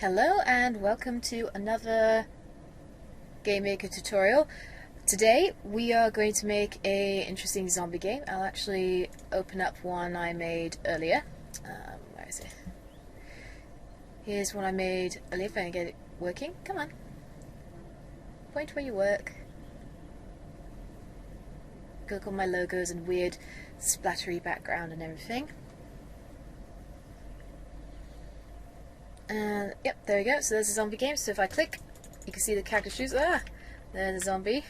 Hello and welcome to another Game Maker tutorial. Today we are going to make a interesting zombie game. I'll actually open up one I made earlier. Where is it? Here's one I made earlier if I can get it working. Come on. Point where you work. Look at all my logos and weird splattery background and everything. And yep, there we go. So there's a zombie game. So if I click, you can see the character shoes. Ah, there's a zombie.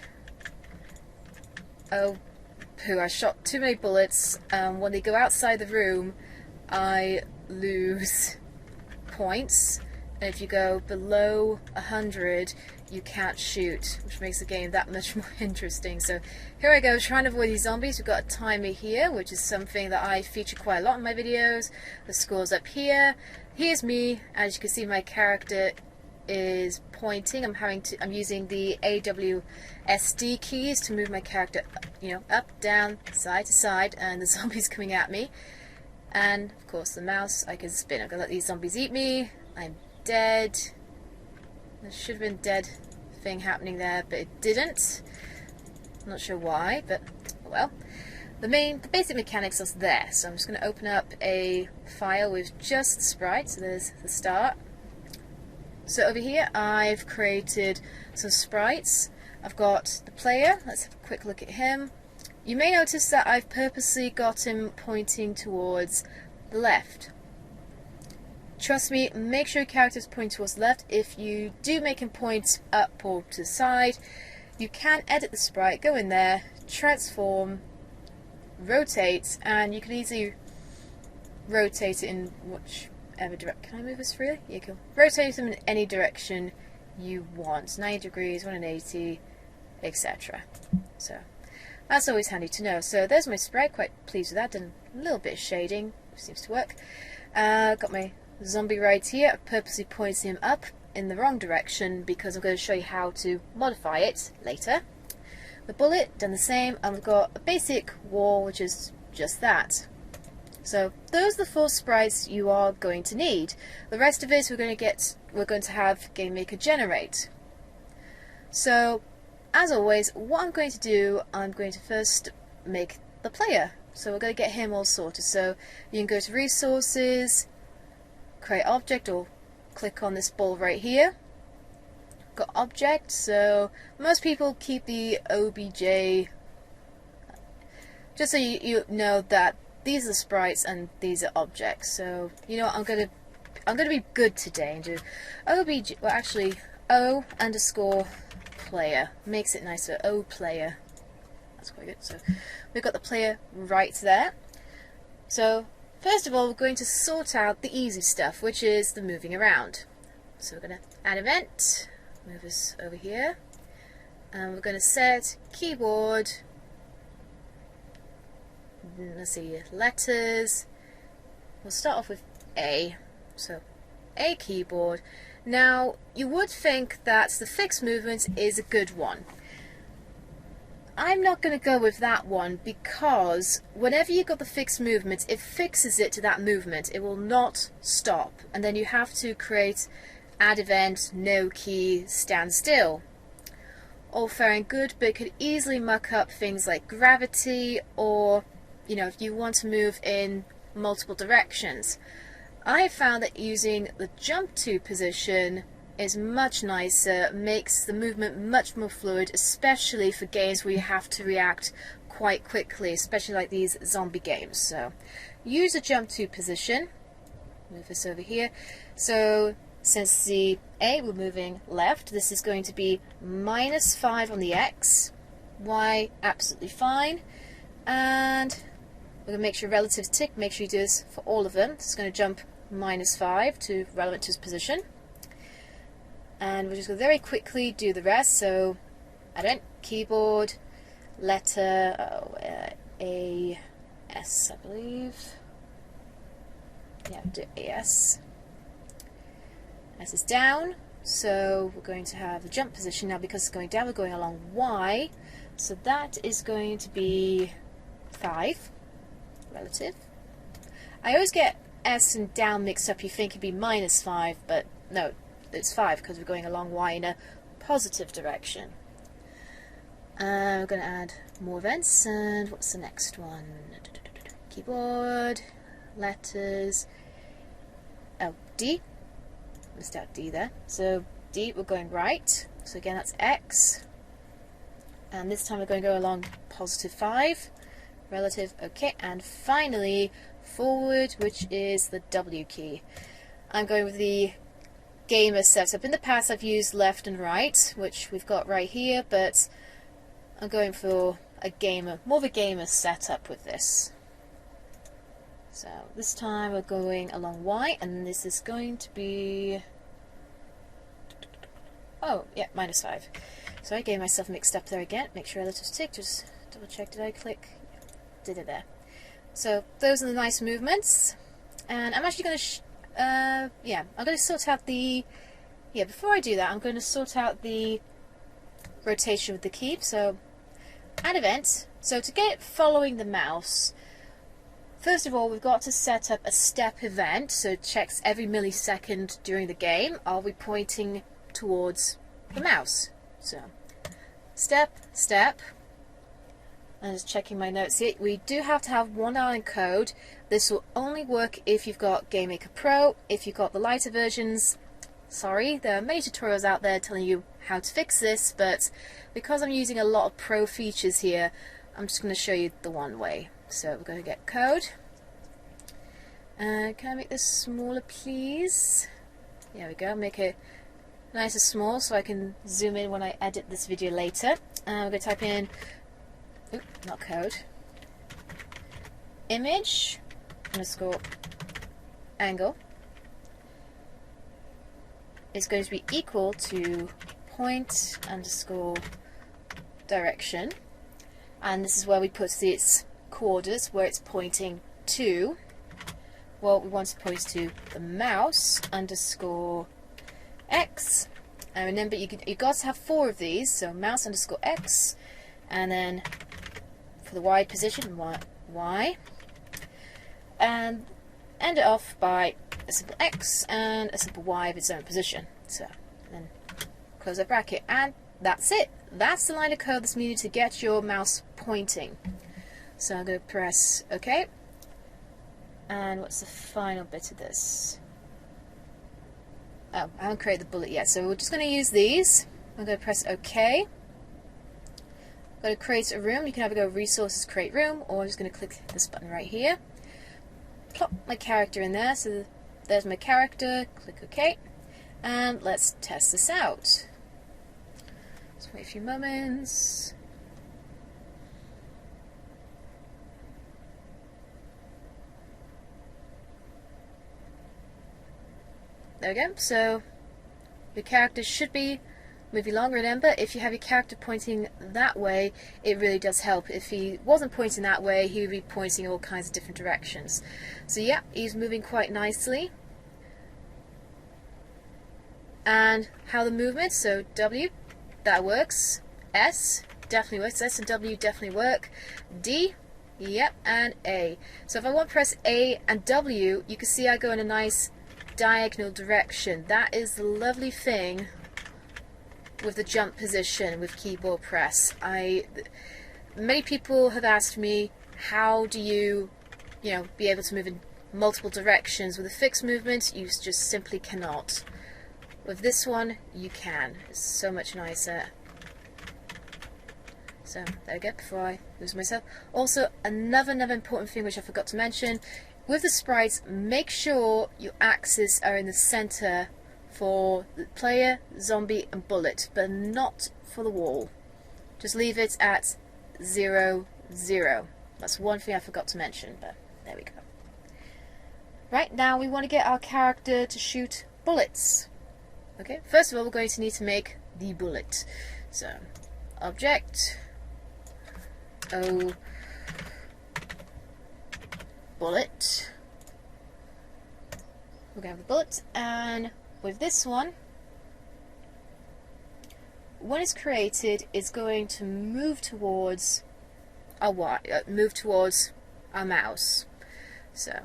Oh, poo! I shot too many bullets. When they go outside the room, I lose points. And if you go below 100, you can't shoot, which makes the game that much more interesting. So here I go, trying to avoid these zombies. We've got a timer here, which is something that I feature quite a lot in my videos. The score's up here. Here's me. As you can see, my character is pointing. I'm using the AWSD keys to move my character, up, down, side to side, and the zombie's coming at me. And of course, the mouse I can spin. I'm gonna let these zombies eat me. I'm dead. There should have been dead thing happening there, but it didn't. I'm not sure why, but well. The basic mechanics are there. So I'm just going to open up a file with just sprites. So there's the start. So over here I've created some sprites. I've got the player. Let's have a quick look at him. You may notice that I've purposely got him pointing towards the left. Trust me, make sure your character's pointing towards the left. If you do make him point up or to the side, you can edit the sprite, go in there, transform, rotate, and you can easily rotate it in whichever direction. Can I move this freely? Yeah, cool. Rotate them in any direction you want. 90 degrees, 180, etc. So that's always handy to know. So there's my sprite, quite pleased with that. Done a little bit of shading, which seems to work. Got my zombie right here. I've purposely pointed him up in the wrong direction because I'm going to show you how to modify it later. The bullet, done the same, and we've got a basic wall, which is just that. So those are the 4 sprites you are going to need. The rest of it we're going to have Game Maker generate. So as always, what I'm going to do, I'm going to first make the player. So we're going to get him all sorted. So you can go to resources, create object, or click on this ball right here. Got object, so most people keep the OBJ just so you know that these are the sprites and these are objects. So you know what, I'm gonna be good today and do OBJ. Well, actually, O_player makes it nicer. O player. That's quite good. So we've got the player right there. So first of all, we're going to sort out the easy stuff, which is the moving around. So we're going to add event, move this over here, and we're going to set keyboard, let's see, letters. We'll start off with A. So A keyboard. Now, you would think that the fixed movement is a good one. I'm not going to go with that one because whenever you've got the fixed movement, it fixes it to that movement. It will not stop. And then you have to create add event, no key, stand still. All fair and good, but it could easily muck up things like gravity or, if you want to move in multiple directions. I found that using the jump to position is much nicer, makes the movement much more fluid, especially for games where you have to react quite quickly, especially like these zombie games. So use a jump to position. Move this over here. So since the A, we're moving left, this is going to be -5 on the X, Y absolutely fine, and we're going to make sure relatives tick, make sure you do this for all of them. It's going to jump -5 to relevant to his position. And we're just going to very quickly do the rest. So event, keyboard, letter, A, S, I believe. Yeah, do AS. S is down, so we're going to have the jump position now. Because it's going down, we're going along Y, so that is going to be 5 relative. I always get S and down mixed up, you think it'd be -5, but no, it's 5 because we're going along Y in a positive direction. We're going to add more events, and what's the next one? Keyboard, letters, oh, D. Missed out D there. So D, we're going right. So again, that's X. And this time we're going to go along +5. Relative, okay. And finally, forward, which is the W key. I'm going with the gamer setup. In the past I've used left and right, which we've got right here, but I'm going for a gamer, more of a gamer setup with this. So this time we're going along Y, and this is going to be, oh yeah, -5. So I gave myself mixed up there again. Make sure relatives tick, just double check, did I click? Did it there. So those are the nice movements, and I'm actually going to I'm going to sort out the, before I do that, I'm going to sort out the rotation with the key. So add event. So to get it following the mouse, first of all, we've got to set up a step event, so it checks every millisecond during the game, are we pointing towards the mouse. So step, step. I'm just checking my notes here. We do have to have 1 line code. This will only work if you've got GameMaker Pro. If you've got the lighter versions, sorry, there are many tutorials out there telling you how to fix this, but because I'm using a lot of pro features here, I'm just going to show you the one way. So we're going to get code. Can I make this smaller, please? There we go. Make it nice and small so I can zoom in when I edit this video later. We're going to type in, not code, image underscore angle is going to be equal to point underscore direction, and this is where we put its coordinates, where it's pointing to. Well, we want to point to the mouse underscore X, and remember you got to have 4 of these, so mouse underscore X, and then for the Y position, Y, and end it off by a simple X and a simple Y of its own position. So then close that bracket, and that's it. That's the line of code that's needed to get your mouse pointing. So I'm going to press OK. And what's the final bit of this? Oh, I haven't created the bullet yet, so we're just going to use these. I'm going to press OK. Go to create a room. You can either go resources, create room, or I'm just going to click this button right here. Plop my character in there. So there's my character. Click OK. And let's test this out. Just wait a few moments. There we go. So your character should be moving along. Remember, if you have your character pointing that way, it really does help. If he wasn't pointing that way, he would be pointing all kinds of different directions. So yeah, he's moving quite nicely. And how the movement, so W, that works. S, definitely works. S and W definitely work. D, yep, and A. So if I want to press A and W, you can see I go in a nice diagonal direction. That is the lovely thing with the jump position with keyboard press. Many people have asked me, how do you be able to move in multiple directions with a fixed movement? You just simply cannot. With this one, you can. It's so much nicer. So there we go, before I lose myself. Also, another important thing which I forgot to mention, with the sprites, make sure your axes are in the center for the player, zombie and bullet, but not for the wall. Just leave it at 0, 0. That's one thing I forgot to mention, but there we go. Right, now we want to get our character to shoot bullets. Okay, first of all we're going to need to make the bullet. So, object, O, bullet. We're going to have the bullet, and with this one, when it's created, it's going to move towards our mouse. So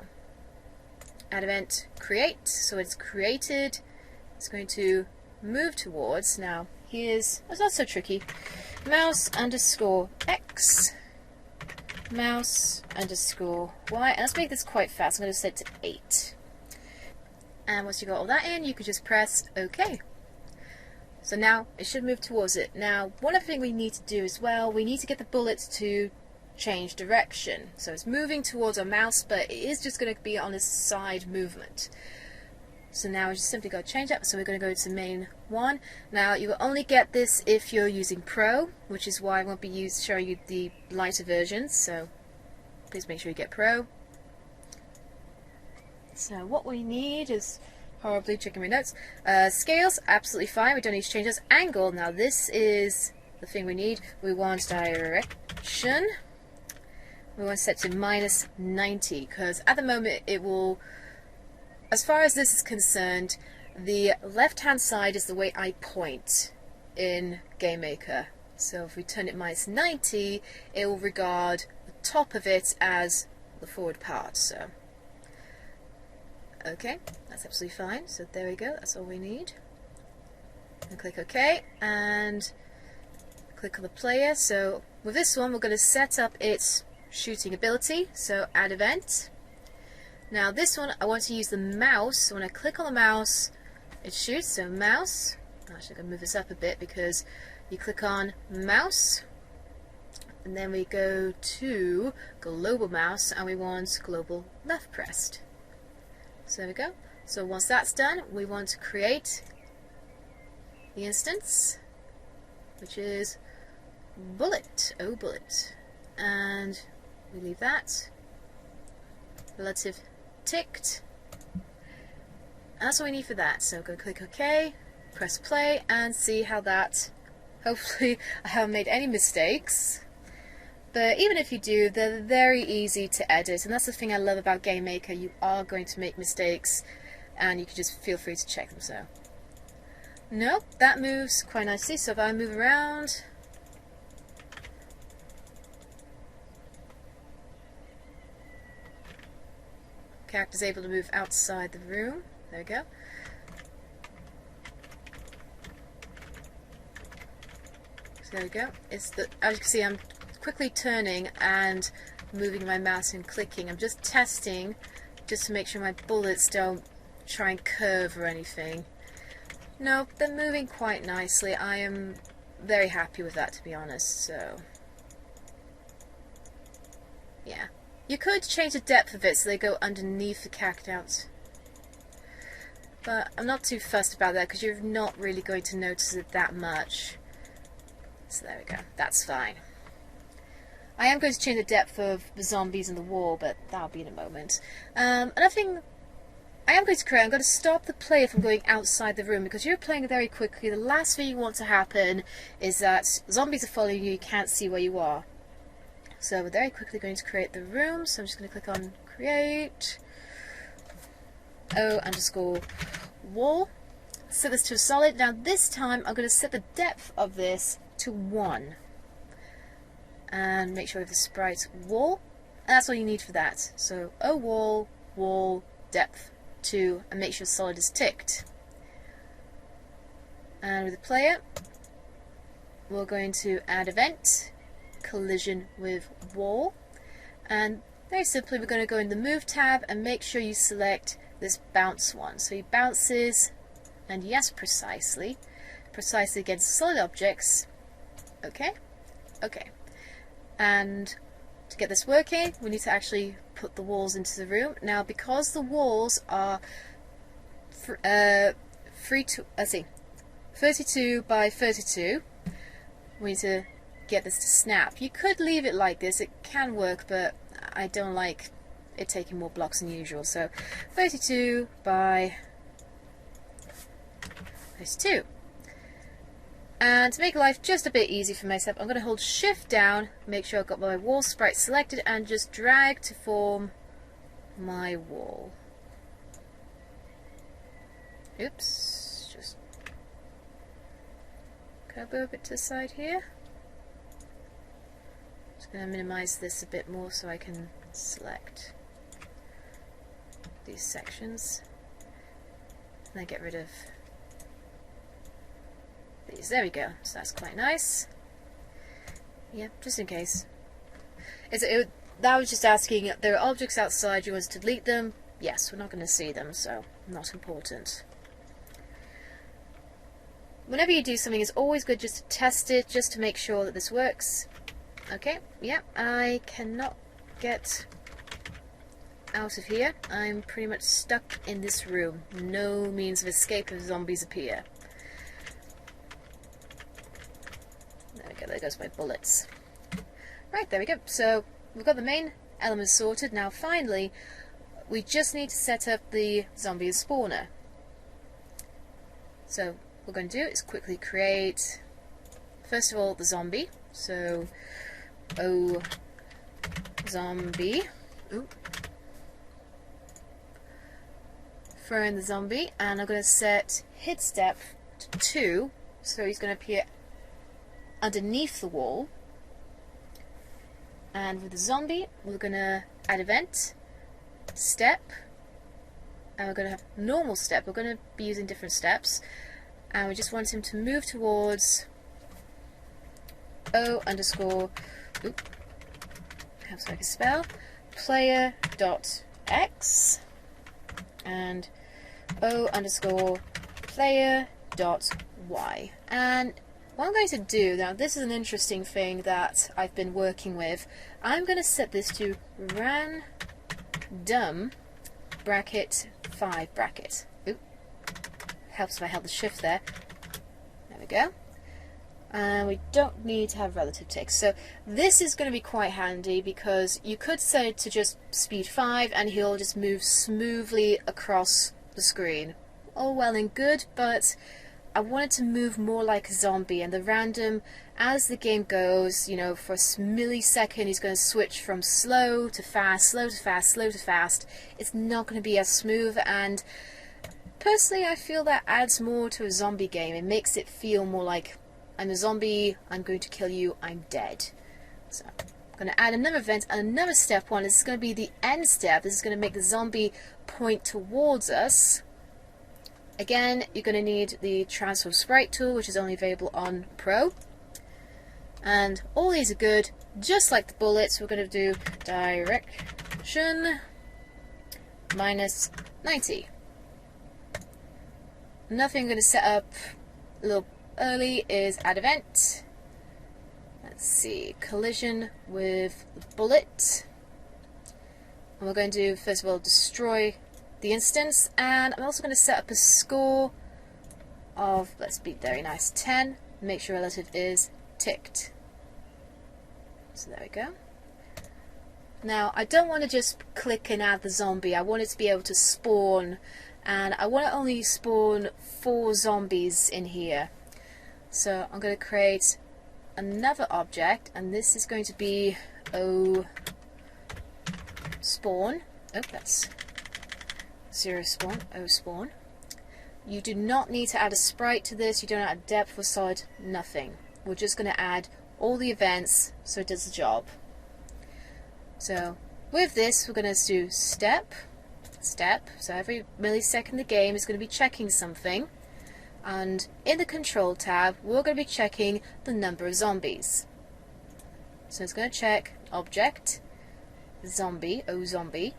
add event create, so it's created. It's going to move towards. Now here's, it's not so tricky, mouse underscore x, mouse underscore y, and let's make this quite fast. I'm going to set it to 8. And once you got all that in, you can just press OK. So now it should move towards it. Now one other thing we need to do as well, we need to get the bullets to change direction. So it's moving towards our mouse, but it is just going to be on a side movement. So now we just simply got to change that. So we're going to go to main 1. Now you will only get this if you're using Pro, which is why I won't be showing you the lighter versions. So please make sure you get Pro. So what we need is, horribly checking my notes, scales, absolutely fine, we don't need to change this. Angle, now this is the thing we need. We want direction. We want to set to -90, because at the moment it will, as far as this is concerned, the left hand side is the way I point in GameMaker. So if we turn it -90, it will regard the top of it as the forward part. So okay, that's absolutely fine. So there we go, that's all we need. And click OK and click on the player. So with this one we're going to set up its shooting ability, so add event. Now this one I want to use the mouse, so when I click on the mouse it shoots, so mouse. I'm actually going to move this up a bit because you click on mouse and then we go to global mouse and we want global left pressed. So there we go. So once that's done, we want to create the instance, which is bullet, bullet, and we leave that relative ticked, and that's all we need for that. So go click OK, press play, and see how that, hopefully I haven't made any mistakes. But even if you do, they're very easy to edit, and that's the thing I love about GameMaker. You are going to make mistakes, and you can just feel free to check them. So, nope, that moves quite nicely. So if I move around, character's able to move outside the room. There we go. So there we go. It's the, as you can see, I'm quickly turning and moving my mouse and clicking. I'm just testing just to make sure my bullets don't try and curve or anything. No, they're moving quite nicely. I am very happy with that, to be honest. So yeah, you could change the depth of it so they go underneath the cactus, but I'm not too fussed about that because you're not really going to notice it that much. So there we go, that's fine. I am going to change the depth of the zombies in the wall, but that'll be in a moment. Another thing I am going to create, I'm going to stop the player from going outside the room, because you're playing very quickly. The last thing you want to happen is that zombies are following you, you can't see where you are. So we're very quickly going to create the room, so I'm just going to click on create, O_wall, set this to a solid. Now this time I'm going to set the depth of this to 1. And make sure we have the sprite wall, and that's all you need for that. So wall, wall, depth 2, and make sure solid is ticked. And with the player, we're going to add event, collision with wall, and very simply we're going to go in the move tab and make sure you select this bounce one. So he bounces, and yes, precisely against solid objects. Okay, okay. And to get this working, we need to actually put the walls into the room. Now, because the walls are 32 by 32, we need to get this to snap. You could leave it like this, it can work, but I don't like it taking more blocks than usual. So 32 by 32. And to make life just a bit easy for myself, I'm going to hold shift down, make sure I've got my wall sprite selected, and just drag to form my wall. Oops, just can I move a bit to the side here? Just going to minimize this a bit more so I can select these sections. And then get rid of these. There we go. So that's quite nice. Yeah, just in case. That was just asking, there are objects outside, you want to delete them? Yes, we're not going to see them, so not important. Whenever you do something, it's always good just to test it, just to make sure that this works. Okay, yeah, I cannot get out of here. I'm pretty much stuck in this room. No means of escape if zombies appear. There we go, there goes my bullets. Right, there we go. So we've got the main elements sorted. Now finally, we just need to set up the zombie spawner. So what we're going to do is quickly create, first of all, the zombie. So O zombie. Ooh. Throw in the zombie, and I'm going to set hit step to 2, so he's going to appear underneath the wall. And with the zombie, we're going to add event, step, and we're going to have normal step. We're going to be using different steps, and we just want him to move towards O underscore, oop, how so I can spell, player dot X, and O underscore player dot Y. And what I'm going to do, now this is an interesting thing that I've been working with, I'm going to set this to random bracket 5 bracket. Oop. Helps if I held the shift there. There we go. And we don't need to have relative text. So this is going to be quite handy because you could set it to just speed 5 and he'll just move smoothly across the screen. All well and good, but I wanted to move more like a zombie, and the random, as the game goes, you know, for a millisecond he's going to switch from slow to fast, slow to fast, slow to fast. It's not going to be as smooth, and personally I feel that adds more to a zombie game. It makes it feel more like, I'm a zombie, I'm going to kill you, I'm dead. So I'm going to add another event and another step 1. This is going to be the end step. This is going to make the zombie point towards us. Again, you're going to need the transform sprite tool, which is only available on Pro. And all these are good. Just like the bullets, we're going to do direction -90. Nothing I'm going to set up a little early is add event. Let's see, collision with the bullet. And we're going to do, first of all, destroy the instance, and I'm also going to set up a score of, let's be very nice, 10. Make sure relative is ticked. So there we go. Now I don't want to just click and add the zombie. I want it to be able to spawn, and I want to only spawn 4 zombies in here. So I'm going to create another object, and this is going to be O spawn. Oh, that's 0 spawn, O spawn. You do not need to add a sprite to this, you don't add depth or solid, nothing. We're just going to add all the events so it does the job. So with this we're going to do step, so every millisecond the game is going to be checking something, and in the control tab we're going to be checking the number of zombies. So it's going to check object, zombie, O zombie,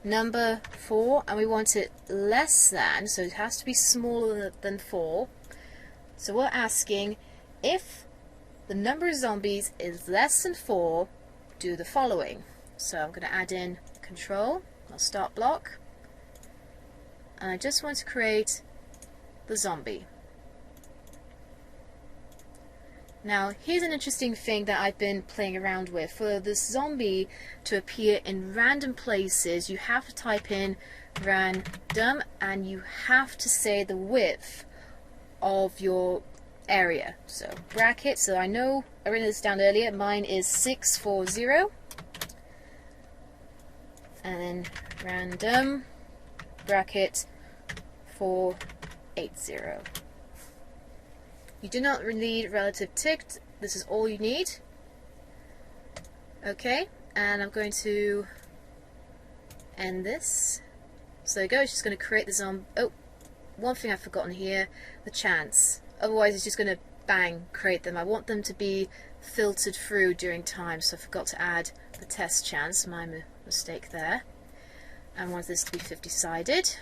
number 4, and we want it less than, so it has to be smaller than 4. So we're asking if the number of zombies is less than 4, do the following. So I'm going to add in control, I'll start block, and I just want to create the zombie. Now here's an interesting thing that I've been playing around with. For this zombie to appear in random places, you have to type in random, and you have to say the width of your area. So bracket, so I know I wrote this down earlier, mine is 640, and then random bracket 480. You do not need relative ticked, this is all you need. Okay, and I'm going to end this. So there you go, it's just going to create the zombie. Oh, one thing I've forgotten here, the chance. Otherwise it's just going to bang, create them. I want them to be filtered through during time, so I forgot to add the test chance, my mistake there. I want this to be 50-sided.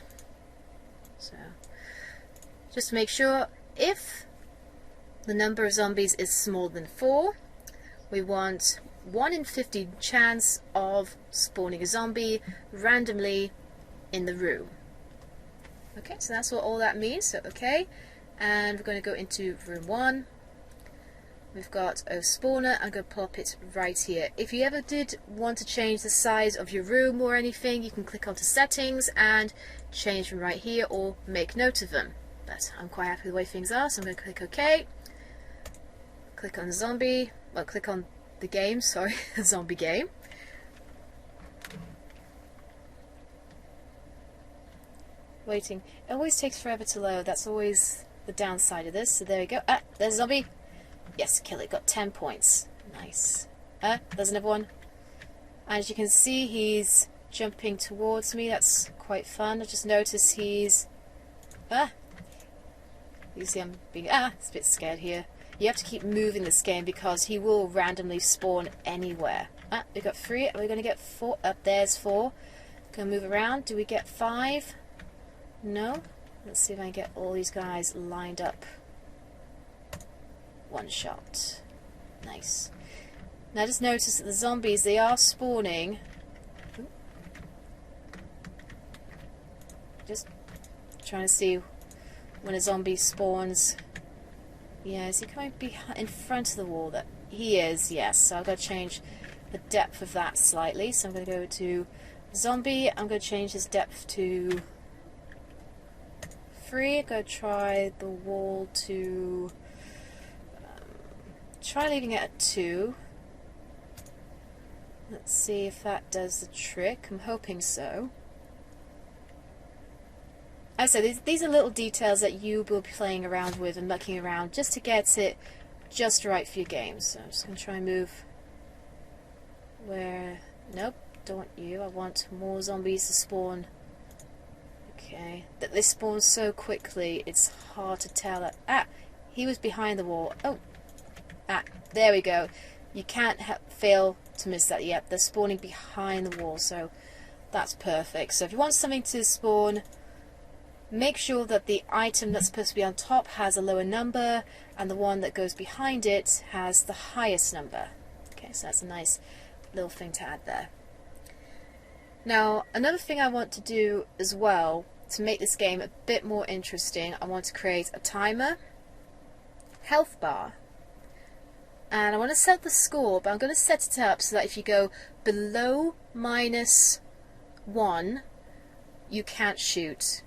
So just to make sure, if the number of zombies is smaller than 4, we want 1 in 50 chance of spawning a zombie randomly in the room. Okay, so that's what all that means. So okay, and we're going to go into room 1. We've got a spawner. I'm going to plop it right here. If you ever did want to change the size of your room or anything, you can click onto settings and change them right here, or make note of them. But I'm quite happy with the way things are, so I'm going to click OK. Click on zombie. Well, click on the game, sorry, zombie game. Waiting. It always takes forever to load. That's always the downside of this. So there we go. Ah, there's a zombie. Yes, kill it. Got 10 points. Nice. There's another one. And as you can see, he's jumping towards me. That's quite fun. I just noticed he's... You see I'm being... it's a bit scared here. You have to keep moving this game because he will randomly spawn anywhere. We got 3. Are we going to get 4? There's 4. Gonna move around. Do we get 5? No? Let's see if I can get all these guys lined up. One shot. Nice. Now just notice that the zombies, they are spawning. Just trying to see when a zombie spawns. Yeah, is he coming in front of the wall? That he is, yes. So I've got to change the depth of that slightly. So I'm going to go to zombie. I'm going to change his depth to 3. I'm going to try the wall to... try leaving it at 2. Let's see if that does the trick. I'm hoping so. As I said, these are little details that you will be playing around with and mucking around just to get it just right for your game. So I'm just going to try and move where... Nope, don't want you. I want more zombies to spawn. Okay. That they spawn so quickly, it's hard to tell that... he was behind the wall. Oh! There we go. You can't fail to miss that yet. They're spawning behind the wall, so that's perfect. So if you want something to spawn, make sure that the item that's supposed to be on top has a lower number, and the one that goes behind it has the highest number. Okay, so that's a nice little thing to add there. Now, another thing I want to do as well, to make this game a bit more interesting, I want to create a timer, health bar, and I want to set the score, but I'm going to set it up so that if you go below -1, you can't shoot.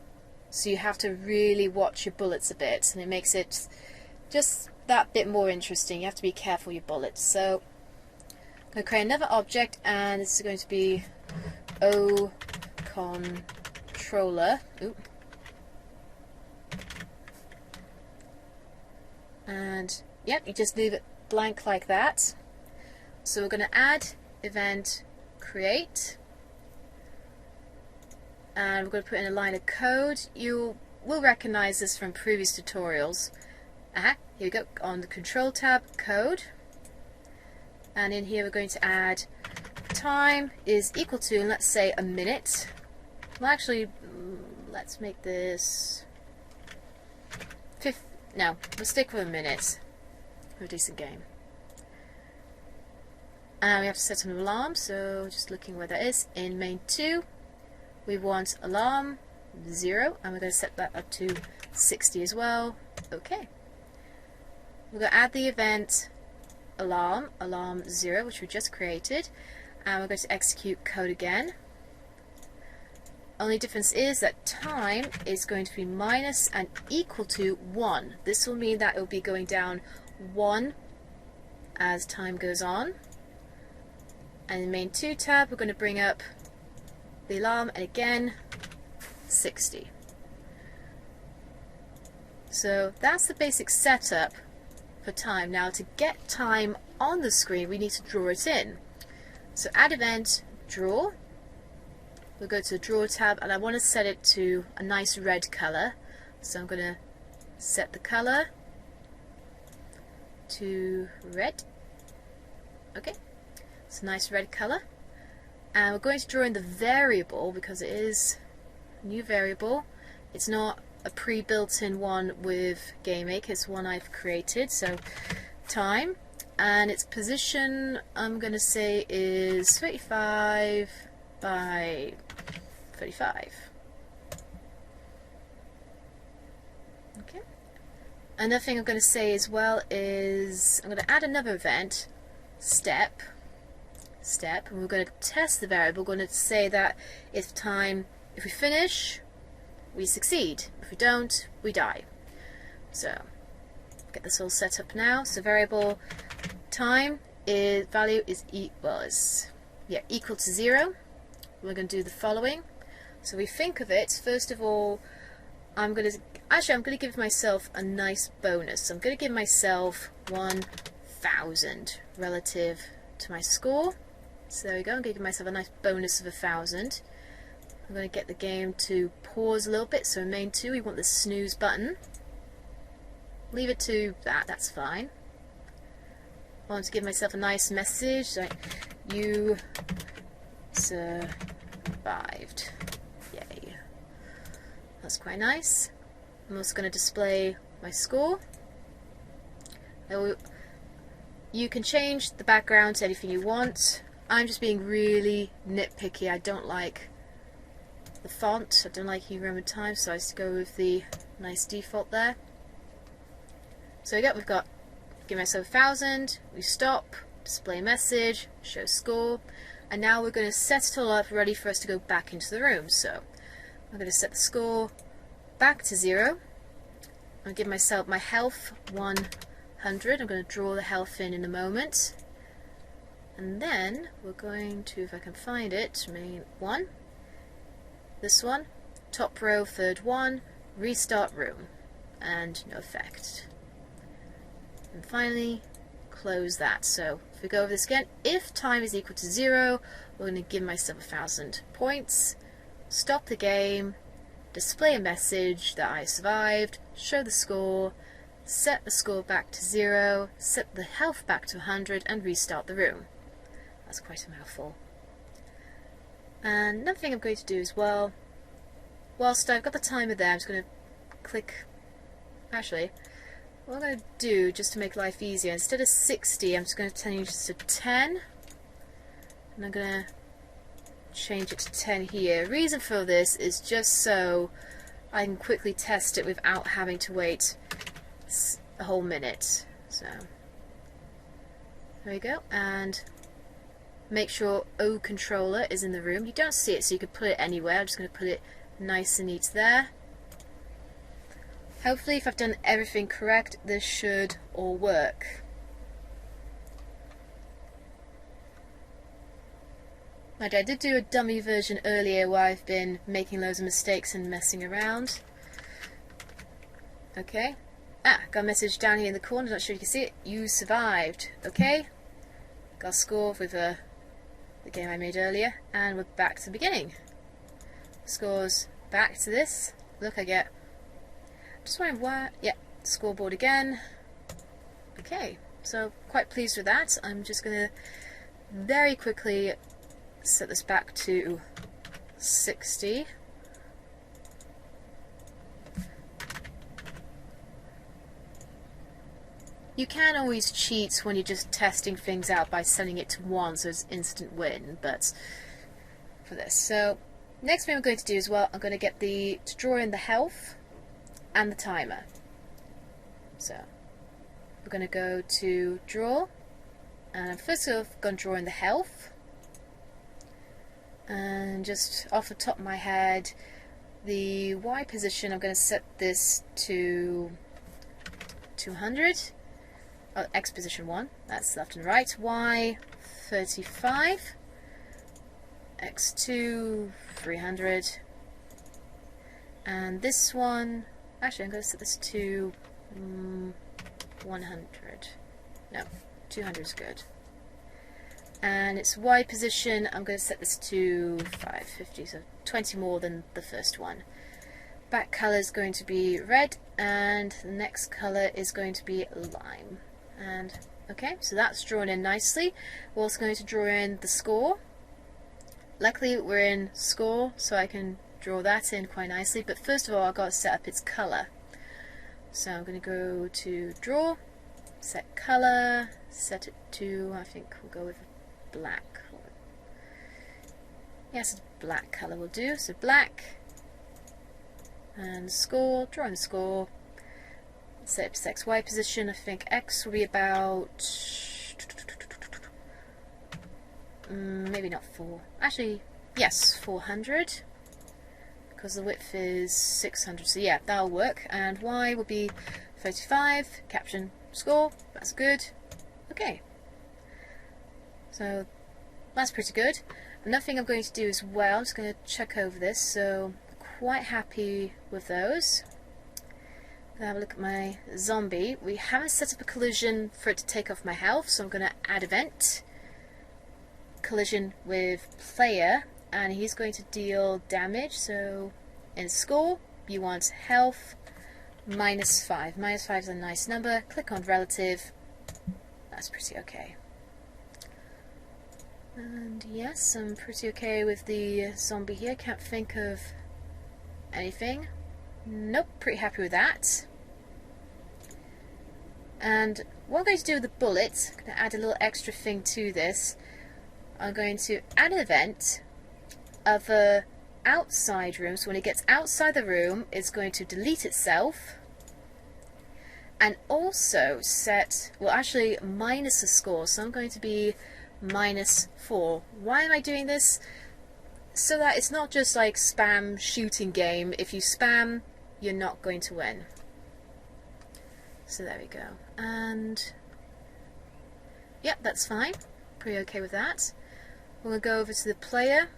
So you have to really watch your bullets a bit, and it makes it just that bit more interesting. You have to be careful with your bullets. So I'm going to create another object, and this is going to be O controller. Oop. And yep, you just leave it blank like that. So we're going to add event create, and we're going to put in a line of code. You will recognize this from previous tutorials. Here we go, on the control tab, code, and in here we're going to add time is equal to, and let's say a minute. Well, actually, let's make this no, we'll stick with a minute for a decent game. And we have to set an alarm, so just looking where that is. In main 2, we want alarm 0, and we're going to set that up to 60 as well. Okay. We're going to add the event alarm 0, which we just created, and we're going to execute code again. Only difference is that time is going to be minus and equal to 1. This will mean that it will be going down 1 as time goes on. And in main 2 tab, we're going to bring up the alarm, and again 60. So that's the basic setup for time. Now, to get time on the screen, we need to draw it in. So add event draw, we'll go to the Draw tab, and I want to set it to a nice red colour. So I'm going to set the colour to red. Okay, it's a nice red colour. And we're going to draw in the variable because it is a new variable. It's not a pre-built-in one with GameMaker, it's one I've created. So time, and its position I'm going to say is 35 by 35. Okay. Another thing I'm going to say as well is I'm going to add another event, step, and we're going to test the variable. We're going to say that if we finish, we succeed. If we don't, we die. So get this all set up now. So variable time value is equal to 0. We're going to do the following. So we think of it, first of all, I'm going to give myself a nice bonus. So I'm going to give myself 1,000 relative to my score. So there we go, I'm going to give myself a nice bonus of 1,000. I'm going to get the game to pause a little bit. So in main 2 we want the snooze button. Leave it to that, that's fine. I want to give myself a nice message like, you survived. Yay. That's quite nice. I'm also going to display my score. You can change the background to anything you want. I'm just being really nitpicky. I don't like the font. I don't like New Roman Times, so I just go with the nice default there. So we've got give myself 1,000. We stop, display message, show score, and now we're going to set it all up ready for us to go back into the room. So I'm going to set the score back to 0. I'll give myself my health 100. I'm going to draw the health in a moment. And then we're going to, if I can find it, main 1, this one, top row, third one, restart room, and no effect. And finally, close that. So if we go over this again, if time is equal to 0, we're going to give myself 1,000 points, stop the game, display a message that I survived, show the score, set the score back to 0, set the health back to 100, and restart the room. That's quite a mouthful. And another thing I'm going to do as well, whilst I've got the timer there, I'm just going to click, actually, what I'm going to do, just to make life easier, instead of 60, I'm just going to change this to 10, and I'm going to change it to 10 here. Reason for this is just so I can quickly test it without having to wait a whole minute. So there we go, and make sure O controller is in the room. You don't see it, so you can put it anywhere. I'm just going to put it nice and neat there. Hopefully, if I've done everything correct, this should all work. I did do a dummy version earlier where I've been making loads of mistakes and messing around. Okay. Got a message down here in the corner, not sure you can see it. You survived. Okay. Got a score with the game I made earlier, and we're back to the beginning. Scores back to this. Look, I get, just wondering why, yeah, scoreboard again. Okay, so quite pleased with that. I'm just going to very quickly set this back to 60. You can always cheat when you're just testing things out by setting it to 1, so it's instant win, but for this. So next thing I'm going to do as well, I'm going to get to draw in the health and the timer. So we're going to go to draw, and I'm first going to draw in the health, and just off the top of my head, the Y position, I'm going to set this to 200. X position 1, that's left and right, Y 35, X2 300, and this one, actually I'm going to set this to 100, no, 200 is good. and its Y position, I'm going to set this to 550, so 20 more than the first one. Back color is going to be red, and the next color is going to be lime. And okay, so that's drawn in nicely. We're also going to draw in the score. Luckily we're in score, so I can draw that in quite nicely, but first of all I've got to set up its color. So I'm going to go to draw, set color, set it to, I think we'll go with black. Yes, black color will do. So black, and score, draw in the score, set up its XY position. I think X will be about, maybe not 4, actually yes, 400, because the width is 600, so yeah, that'll work. And Y will be 35, caption, score, that's good. Okay, so that's pretty good. Another thing I'm going to do as well, I'm just going to check over this, so quite happy with those. Have a look at my zombie. We haven't set up a collision for it to take off my health, so I'm going to add event, collision with player, and he's going to deal damage. So in score you want health -5. -5 is a nice number. Click on relative. That's pretty okay. And yes, I'm pretty okay with the zombie here. Can't think of anything. Nope, pretty happy with that. And what I'm going to do with the bullet, I'm going to add a little extra thing to this. I'm going to add an event of a outside room, so when it gets outside the room it's going to delete itself, and also set, well actually minus a score, so I'm going to be -4. Why am I doing this? So that it's not just like spam shooting game. If you spam, you're not going to win. So there we go. And yep, that's fine. Pretty okay with that. We're going to go over to the player,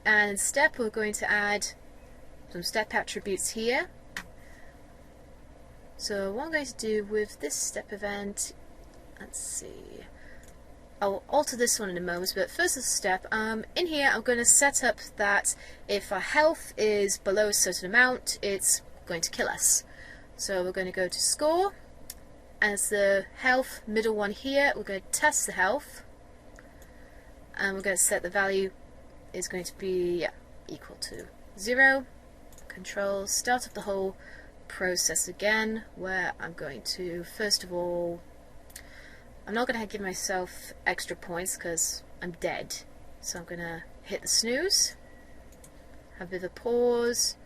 and in step we're going to add some step attributes here. So what I'm going to do with this step event, let's see, I'll alter this one in a moment, but first as a step, in here I'm going to set up that if our health is below a certain amount, it's going to kill us. So we're going to go to score, and as the health middle one here, we're going to test the health, and we're going to set the value is going to be equal to 0. Control, start up the whole process again, where I'm going to, first of all, I'm not going to give myself extra points because I'm dead, so I'm going to hit the snooze, have a bit of a pause,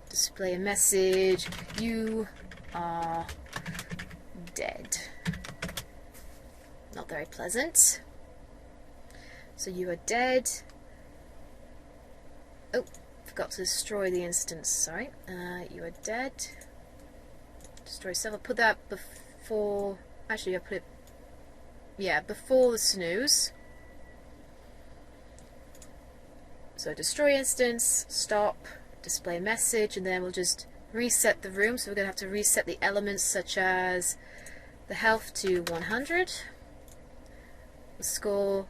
display a message, you are dead. Not very pleasant. So you are dead. Oh, forgot to destroy the instance, sorry. You are dead. Destroy self. I'll put that before, actually I'll put it, yeah, before the snooze. So destroy instance, stop, display message, and then we'll just reset the room. So we're going to have to reset the elements such as the health to 100, the score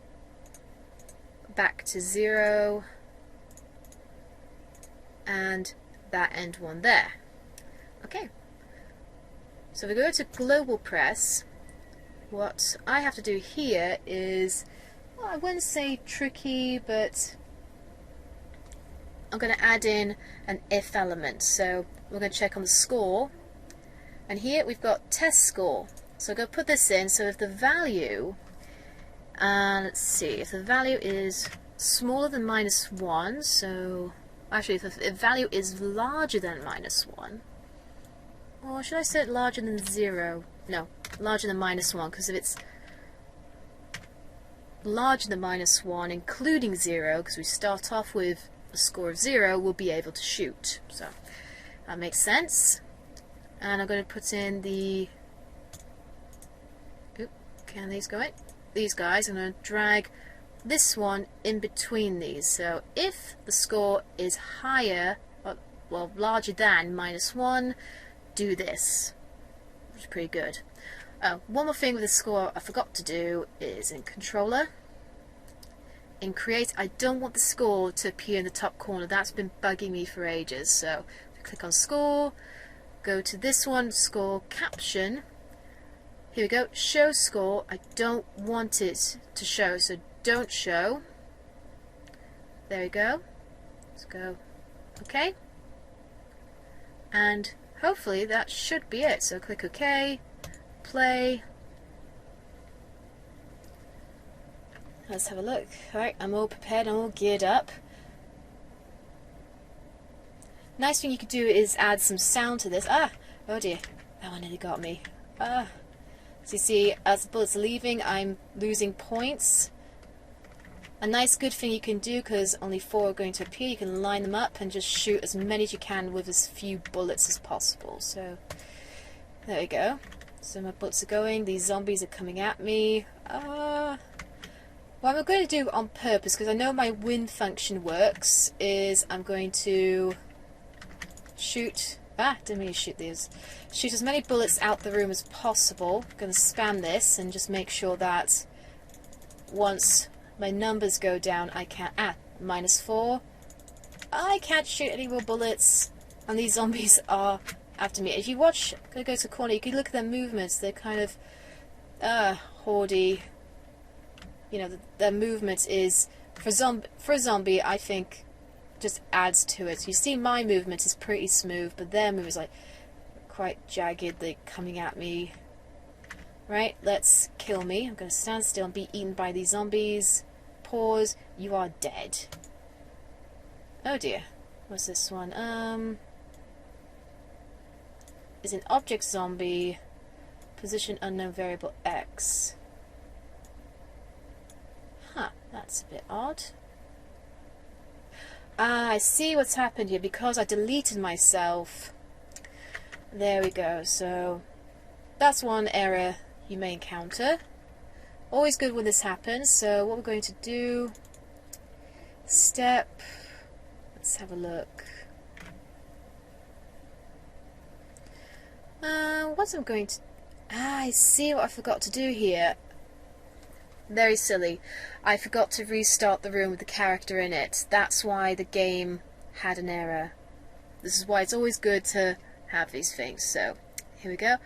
back to 0, and that end one there. Okay, so we go to global press. What I have to do here is, well, I wouldn't say tricky, but I'm going to add in an if element. So we're going to check on the score, and here we've got test score. So I'm going to put this in, so if the value, let's see, if the value is smaller than -1, so actually if the value is larger than -1, or should I set larger than 0? No, larger than -1, because if it's larger than -1 including 0, because we start off with a score of 0, we'll be able to shoot. So that makes sense. And I'm going to put in the, can these go in? These guys, I'm going to drag this one in between these. So if the score is higher, well, larger than -1, do this, which is pretty good. One more thing with the score I forgot to do is in controller. In create, I don't want the score to appear in the top corner. That's been bugging me for ages. So click on score, go to this one, score caption. Here we go, show score. I don't want it to show, so don't show. There we go. Let's go. Okay. And hopefully that should be it. So click OK, play. Let's have a look. Alright, I'm all prepared, I'm all geared up. Nice thing you could do is add some sound to this. Oh dear, that one nearly got me. So you see, as the bullets are leaving, I'm losing points. A nice good thing you can do, because only 4 are going to appear, you can line them up and just shoot as many as you can with as few bullets as possible. So, there we go. So my bullets are going, these zombies are coming at me. What I'm going to do on purpose, because I know my win function works, is I'm going to shoot... didn't mean to shoot these. Shoot as many bullets out the room as possible. I'm going to spam this and just make sure that once my numbers go down, I can't... -4. I can't shoot any more bullets, and these zombies are after me. If you watch... I'm going to go to the corner, you can look at their movements. They're kind of... hoardy. You know, their movement is... For a zombie, I think... just adds to it. So you see my movement is pretty smooth, but their movement is like quite jagged. They're coming at me. Right, let's kill me. I'm going to stand still and be eaten by these zombies. Pause. You are dead. Oh dear. What's this one? Is an object zombie. Position unknown variable X. Huh, that's a bit odd. I see what's happened here, because I deleted myself. There we go, so that's one error you may encounter. Always good when this happens, so what we're going to do, step, let's have a look. What I'm going to, I see what I forgot to do here. Very silly. I forgot to restart the room with the character in it. That's why the game had an error. This is why it's always good to have these things. So, here we go.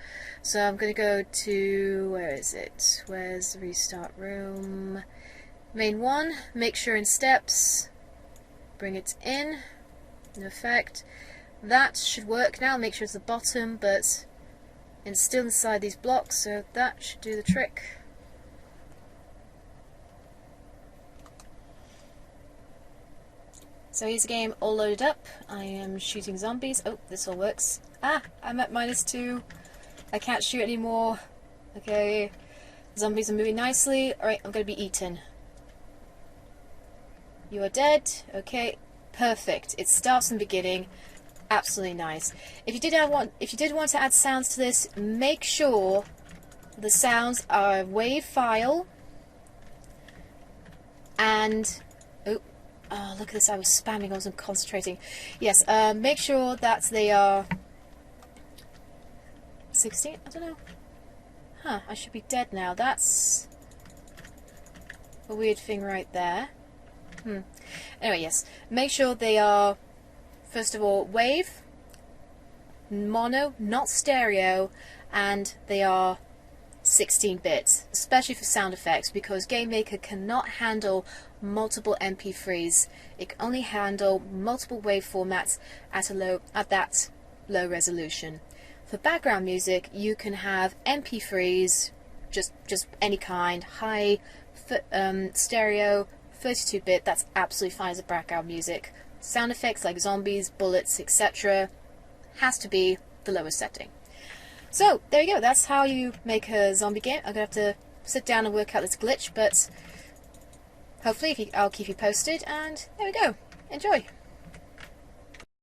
So I'm going to go to... where is it? Where's the restart room? Main one. Make sure in steps. Bring it in. In effect. That should work now. Make sure it's the bottom, but it's still inside these blocks, so that should do the trick. So here's the game all loaded up. I am shooting zombies. Oh, this all works. I'm at -2. I can't shoot anymore. Okay. Zombies are moving nicely. Alright, I'm going to be eaten. You are dead. Okay. Perfect. It starts from the beginning. Absolutely nice. If you did want to add sounds to this, make sure the sounds are a WAV file. And... oh, look at this, I was spamming, I wasn't concentrating. Yes, make sure that they are 16? I don't know. Huh, I should be dead now. That's a weird thing right there. Anyway, yes. Make sure they are, first of all, wave, mono, not stereo, and they are 16-bit, especially for sound effects, because GameMaker cannot handle multiple MP3s. It can only handle multiple wave formats at that low resolution. For background music, you can have MP3s, just any kind, high, stereo, 32-bit. That's absolutely fine as a background music. Sound effects like zombies, bullets, etc. has to be the lowest setting. So, there you go, that's how you make a zombie game. I'm going to have to sit down and work out this glitch, but hopefully I'll keep you posted, and there we go. Enjoy!